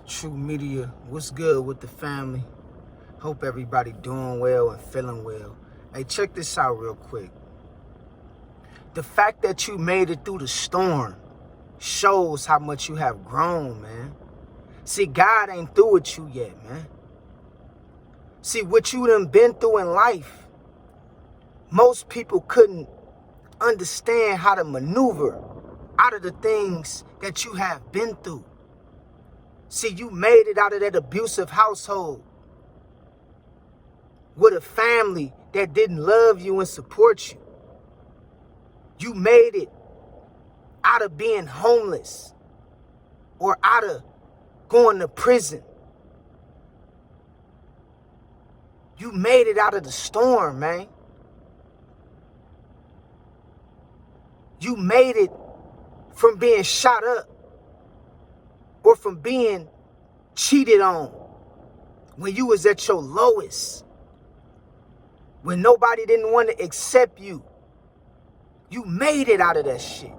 True Media, what's good with the family? Hope everybody doing well and feeling well. Hey, check this out real quick. The fact that you made it through the storm shows how much you have grown, man. See, God ain't through with you yet, man. See, what you done been through in life, most people couldn't understand how to maneuver out of the things that you have been through. See, you made it out of that abusive household with a family that didn't love you and support you. You made it out of being homeless or out of going to prison. You made it out of the storm, man. You made it from being shot up or from being cheated on when you was at your lowest, when nobody didn't want to accept you. You made it out of that shit.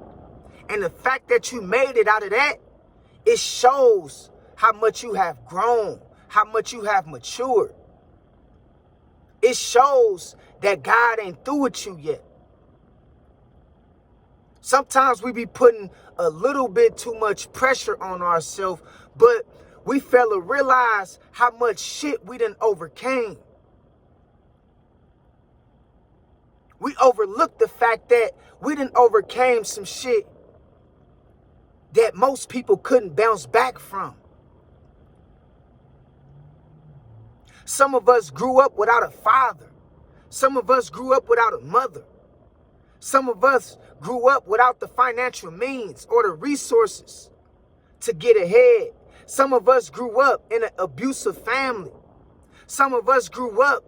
And the fact that you made it out of that, it shows how much you have grown, how much you have matured. It shows that God ain't through with you yet. Sometimes we be putting a little bit too much pressure on ourselves, but we fail to realize how much shit we done overcame. We overlook the fact that we done overcame some shit that most people couldn't bounce back from. Some of us grew up without a father. Some of us grew up without a mother. Some of us grew up without the financial means or the resources to get ahead. Some of us grew up in an abusive family. Some of us grew up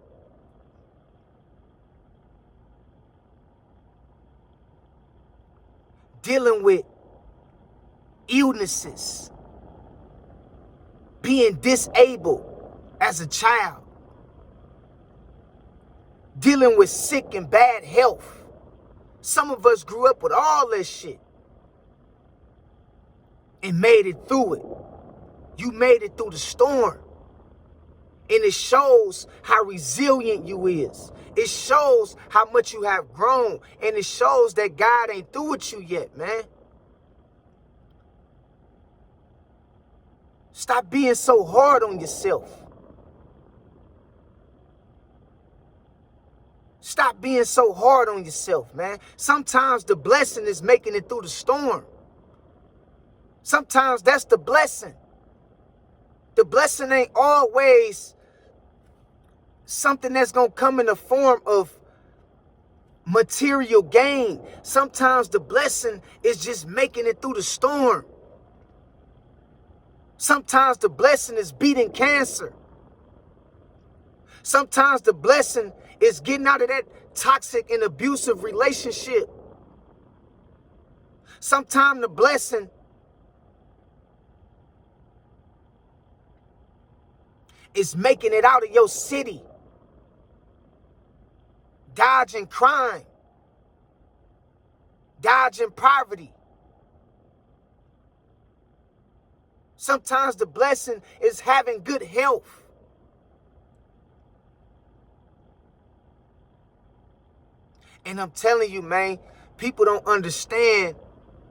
dealing with illnesses, being disabled as a child, dealing with sick and bad health. Some of us grew up with all this shit and made it through it. You made it through the storm. And it shows how resilient you is. It shows how much you have grown. And it shows that God ain't through with you yet, man. Stop being so hard on yourself. Stop being so hard on yourself, man. Sometimes the blessing is making it through the storm. Sometimes that's the blessing. The blessing ain't always something that's going to come in the form of material gain. Sometimes the blessing is just making it through the storm. Sometimes the blessing is beating cancer. Sometimes the blessing is getting out of that toxic and abusive relationship. Sometimes the blessing is making it out of your city, dodging crime, dodging poverty. Sometimes the blessing is having good health. And I'm telling you, man, people don't understand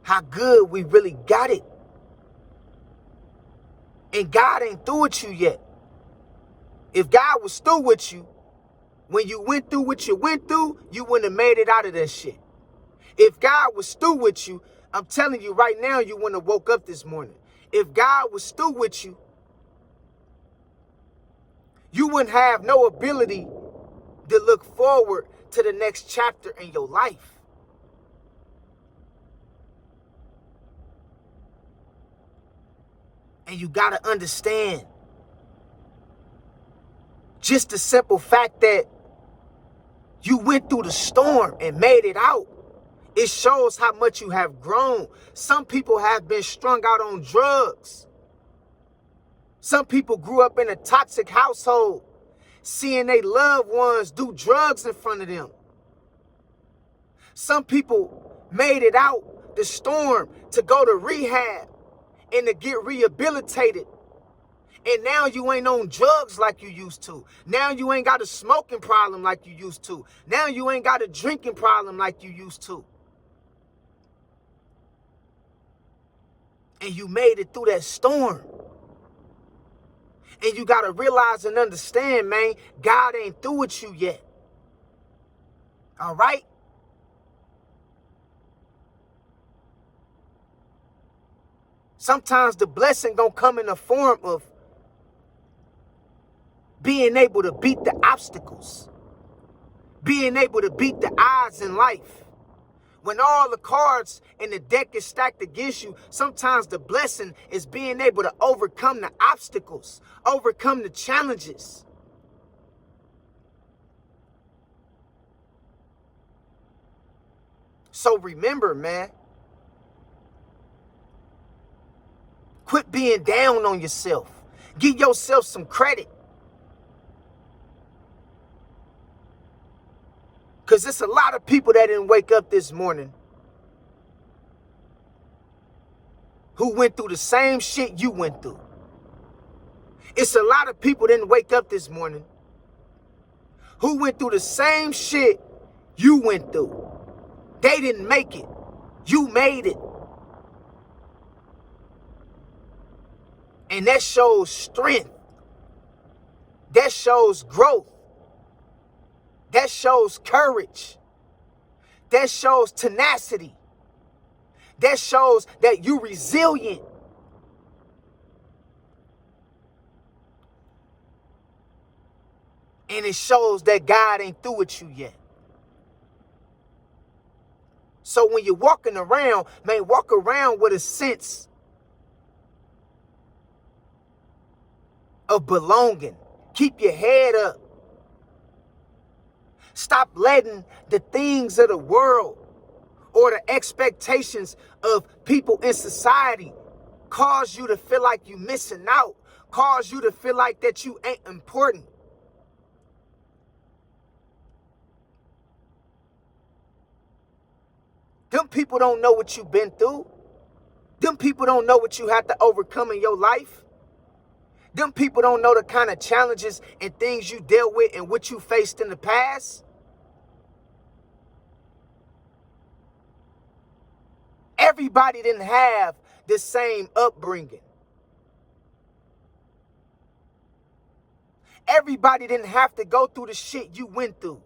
how good we really got it. And God ain't through with you yet. If God was through with you, when you went through what you went through, you wouldn't have made it out of that shit. If God was through with you, I'm telling you right now, you wouldn't have woke up this morning. If God was through with you, you wouldn't have no ability to look forward to the next chapter in your life. And you got to understand just the simple fact that you went through the storm and made it out. It shows how much you have grown. Some people have been strung out on drugs. Some people grew up in a toxic household, seeing their loved ones do drugs in front of them. Some people made it out the storm to go to rehab and to get rehabilitated And now you ain't on drugs like you used to. Now you ain't got a smoking problem like you used to. Now you ain't got a drinking problem like you used to. And you made it through that storm. And you got to realize and understand, man, God ain't through with you yet. All right? Sometimes the blessing gonna come in the form of being able to beat the obstacles, being able to beat the odds in life. When all the cards in the deck is stacked against you, sometimes the blessing is being able to overcome the obstacles, overcome the challenges. So remember, man, quit being down on yourself. Give yourself some credit. Because it's a lot of people that didn't wake up this morning who went through the same shit you went through. It's a lot of people that didn't wake up this morning who went through the same shit you went through. They didn't make it. You made it. And that shows strength. That shows growth. That shows courage. That shows tenacity. That shows that you're resilient. And it shows that God ain't through with you yet. So when you're walking around, man, walk around with a sense of belonging. Keep your head up. Stop letting the things of the world or the expectations of people in society cause you to feel like you're missing out, cause you to feel like that you ain't important. Them people don't know what you've been through. Them people don't know what you have to overcome in your life. Them people don't know the kind of challenges and things you dealt with and what you faced in the past. Everybody didn't have the same upbringing. Everybody didn't have to go through the shit you went through.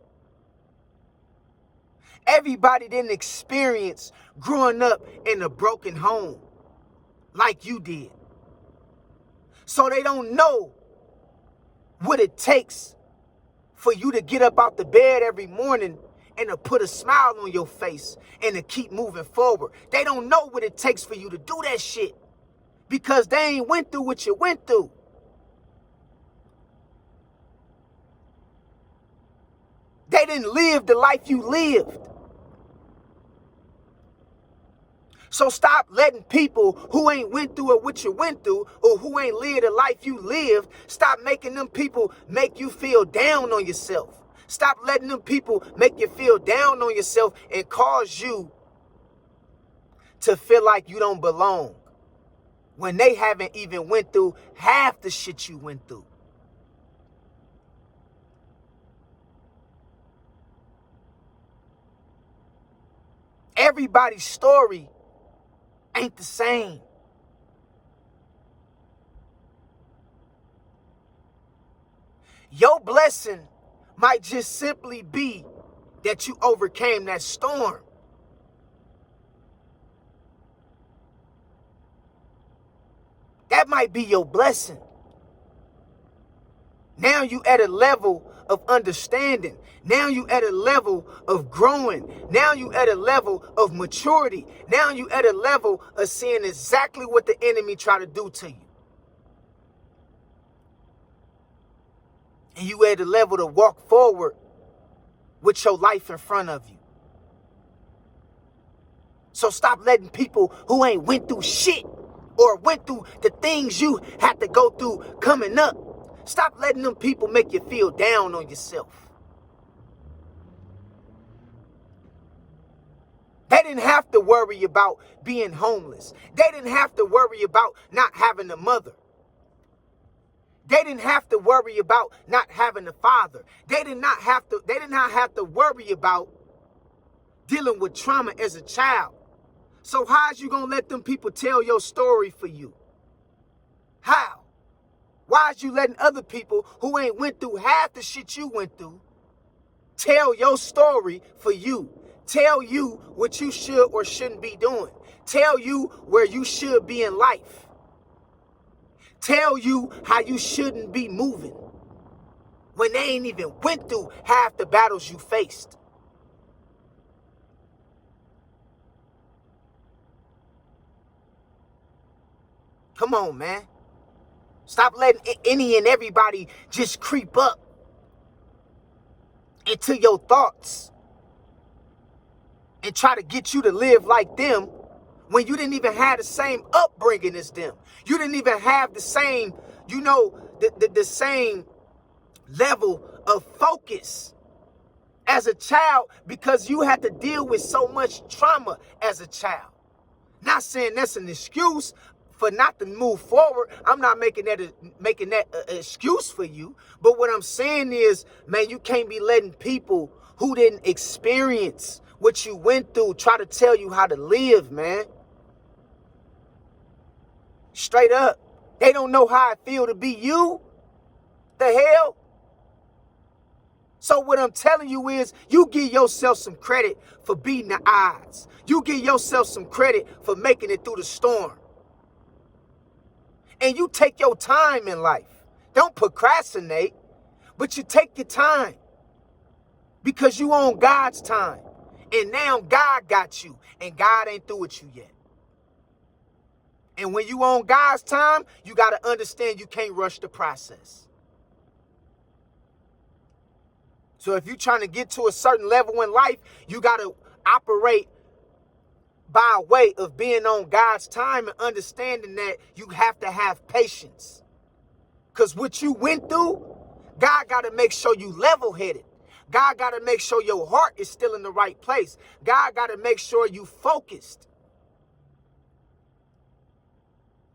Everybody didn't experience growing up in a broken home like you did. So they don't know what it takes for you to get up out the bed every morning and to put a smile on your face and to keep moving forward. They don't know what it takes for you to do that shit because they ain't went through what you went through. They didn't live the life you lived. So stop letting people who ain't went through what you went through or who ain't lived the life you lived, stop making them people make you feel down on yourself. Stop letting them people make you feel down on yourself and cause you to feel like you don't belong when they haven't even went through half the shit you went through. Everybody's story ain't the same. Your blessing might just simply be that you overcame that storm. That might be your blessing. Now you at a level of understanding. Now you at a level of growing. Now you at a level of maturity. Now you at a level of seeing exactly what the enemy try to do to you. And you at a level to walk forward with your life in front of you. So stop letting people who ain't went through shit or went through the things you had to go through coming up, stop letting them people make you feel down on yourself. They didn't have to worry about being homeless. They didn't have to worry about not having a mother. They didn't have to worry about not having a father. They did not have to worry about dealing with trauma as a child. So how's you gonna let them people tell your story for you? How? Why is you letting other people who ain't went through half the shit you went through tell your story for you? Tell you what you should or shouldn't be doing. Tell you where you should be in life. Tell you how you shouldn't be moving when they ain't even went through half the battles you faced. Come on, man. Stop letting any and everybody just creep up into your thoughts and try to get you to live like them when you didn't even have the same upbringing as them. You didn't even have the same, the same level of focus as a child because you had to deal with so much trauma as a child. Not saying that's an excuse for not to move forward. I'm not making that an excuse for you. But what I'm saying is, man, you can't be letting people who didn't experience what you went through try to tell you how to live, man. Straight up. They don't know how it feel to be you. The hell? So what I'm telling you is, you give yourself some credit for beating the odds. You give yourself some credit for making it through the storm. And you take your time in life. Don't procrastinate, but you take your time because you own God's time. And now God got you, and God ain't through with you yet. And when you own God's time, you got to understand you can't rush the process. So if you're trying to get to a certain level in life, you got to operate by way of being on God's time and understanding that you have to have patience. Because what you went through, God got to make sure you level-headed. God got to make sure your heart is still in the right place. God got to make sure you focused.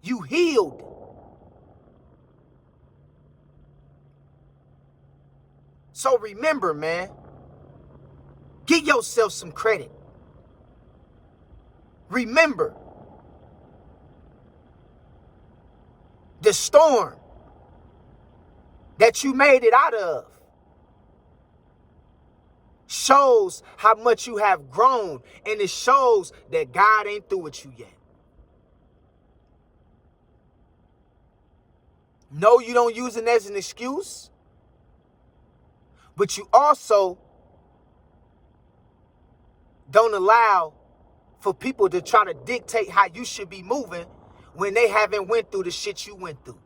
You healed. So remember, man, give yourself some credit. Remember, the storm that you made it out of shows how much you have grown, and it shows that God ain't through with you yet. No, you don't use it as an excuse, but you also don't allow for people to try to dictate how you should be moving when they haven't went through the shit you went through.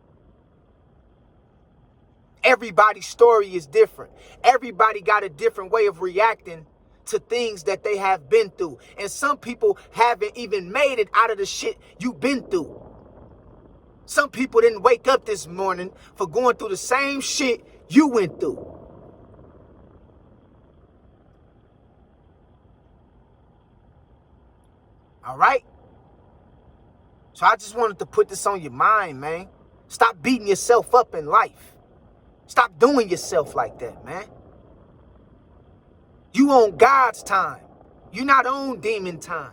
Everybody's story is different. Everybody got a different way of reacting to things that they have been through. And some people haven't even made it out of the shit you've been through. Some people didn't wake up this morning for going through the same shit you went through. All right? So I just wanted to put this on your mind, man. Stop beating yourself up in life. Stop doing yourself like that, man. You on God's time. You not on demon time.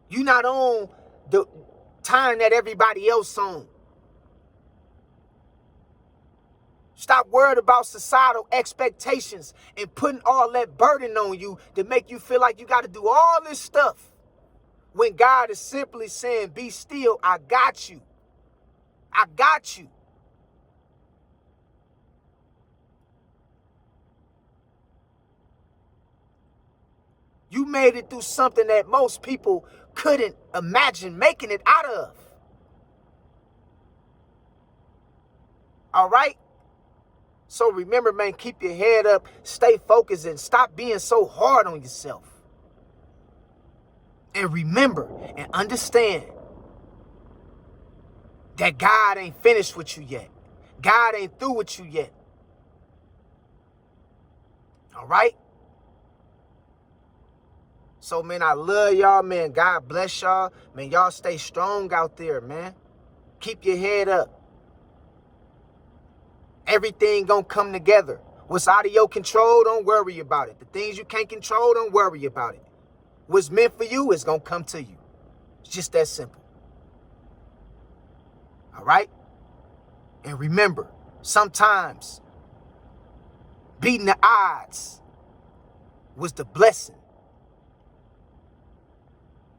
You not on the time that everybody else on. Stop worried about societal expectations and putting all that burden on you to make you feel like you got to do all this stuff when God is simply saying, be still, I got you. I got you. You made it through something that most people couldn't imagine making it out of. All right? So remember, man, keep your head up, stay focused, and stop being so hard on yourself. And remember and understand that God ain't finished with you yet. God ain't through with you yet. All right? So, man, I love y'all, man. God bless y'all. Man, y'all stay strong out there, man. Keep your head up. Everything gonna come together. What's out of your control, don't worry about it. The things you can't control, don't worry about it. What's meant for you is gonna come to you. It's just that simple. All right? And remember, sometimes beating the odds was the blessing.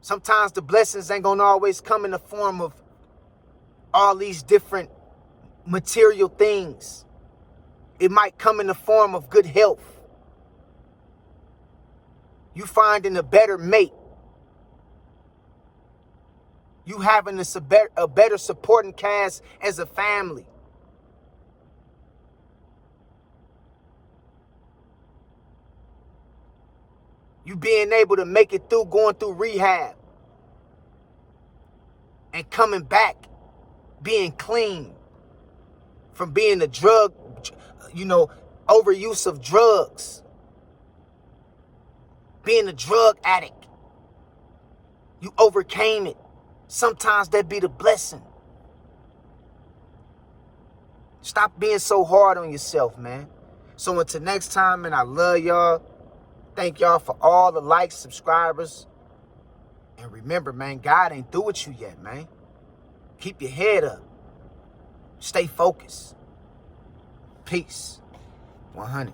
Sometimes the blessings ain't gonna always come in the form of all these different material things. It might come in the form of good health. You finding a better mate. You having a better supporting cast as a family. You being able to make it through going through rehab. And coming back being clean from being a drug, overuse of drugs. Being a drug addict. You overcame it. Sometimes that be the blessing. Stop being so hard on yourself, man. So until next time, man, I love y'all. Thank y'all for all the likes, subscribers. And remember, man, God ain't through with you yet, man. Keep your head up. Stay focused. Peace. 100.